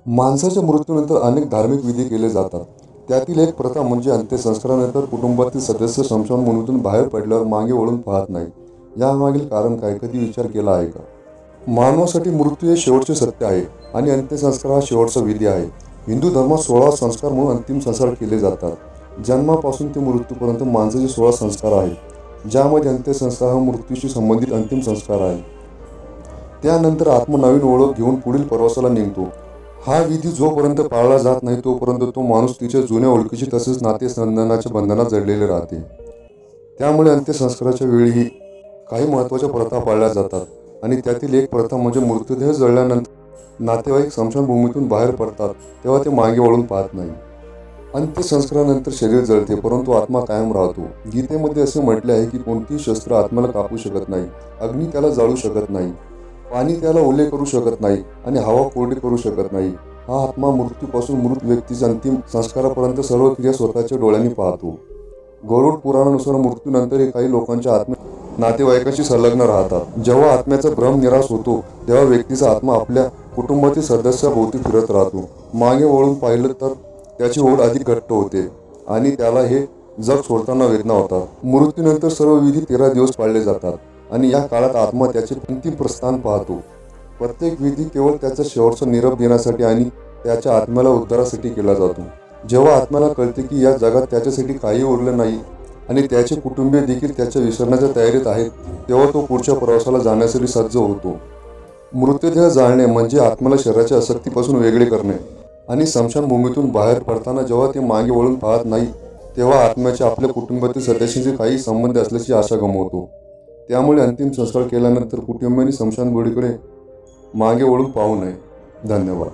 माणसाच्या मृत्यूनंतर अनेक धार्मिक विधी केले जातात. त्यातील एक प्रथा म्हणजे अंत्यसंस्कारानंतर कुटुंबातील सदस्य स्मशानभूमीतून बाहेर पडल्यावर मागे वळून पाहत नाही. यामागील कारण काय, कधी विचार केला आहे का? मानवासाठी मृत्यू हे शेवटचे सत्य आहे आणि अंत्यसंस्कार हा शेवटचा विधी आहे. हिंदू धर्मात 16 संस्कार म्हणून अंतिम संस्कार केले जातात. जन्मापासून ते मृत्यूपर्यंत माणसाचे 16 संस्कार आहेत, ज्यामध्ये अंत्यसंस्कार हा मृत्यूशी संबंधित अंतिम संस्कार आहे. त्यानंतर आत्मा नवीन ओळख घेऊन पुढील प्रवासाला निघतो. हा विधी जोपर्यंत पाळला जात नाही तोपर्यंत तो माणूस तिच्या जुन्या ओळखीची तसेच नातेसंबंधाच्या बंधनात जडलेले राहते. त्यामुळे अंत्यसंस्काराच्या वेळीही काही महत्त्वाच्या प्रथा पाळल्या जातात आणि त्यातील एक प्रथा म्हणजे मृतदेह जळल्यानंतर नातेवाईक स्मशानभूमीतून बाहेर पडतात तेव्हा ते मागे वळून पाहत नाही. अंत्यसंस्कारानंतर शरीर जळते परंतु आत्मा कायम राहतो. गीतेमध्ये असे म्हटले आहे की कोणतीही शस्त्र आत्म्याला कापू शकत नाही, अग्नी त्याला जाळू शकत नाही, पाणी त्याला ओले करू शकत नाही आणि हवा कोरडी करू शकत नाही. हा आत्मा मृत्यूपासून मृत व्यक्तीच्या अंतिम संस्कारापर्यंत सर्व क्रिया स्वतःच्या डोळ्यांनी पाहतो. गरुड पुराणानुसार मृत्यूनंतरही काही लोकांच्या आत्मे नातेवाईकांशी संलग्न राहतात. जेव्हा आत्म्याचा भ्रम निराश होतो तेव्हा व्यक्तीचा आत्मा आपल्या कुटुंबातील सदस्याभोवती फिरत राहतो. मागे वळून पाहिलं तर त्याची ओढ अधिक घट्ट होते आणि त्याला हे जग सोडताना वेदना होतात. मृत्यूनंतर सर्व विधी 13 दिवस पाळले जातात आणि या काळात आत्मा त्याचे अंतिम प्रस्थान पाहतो. प्रत्येक विधी केवळ त्याचा शेवटचा निरोप देण्यासाठी आणि त्याच्या आत्म्याला उद्धारासाठी केला जातो. जेव्हा आत्म्याला कळते की या जगात त्याच्यासाठी काही उरले नाही आणि त्याचे कुटुंबीय देखील त्याच्या विसरण्याच्या तयारीत आहेत, तेव्हा तो पुढच्या प्रवासाला जाण्यासाठी सज्ज होतो. मृतदेह जाळणे म्हणजे आत्म्याला शरीराच्या आसक्तीपासून वेगळे करणे आणि स्मशानभूमीतून बाहेर पडताना जेव्हा ते मागे वळून पाहत नाही तेव्हा आत्म्याच्या आपल्या कुटुंबातील सदस्यांशी काही संबंध असल्याची आशा गमावतो. त्यामुळे अंतिम संस्कार केल्यानंतर कुटुंबियांनी स्मशानभूमीकडे मागे वळून पाहू नये. धन्यवाद.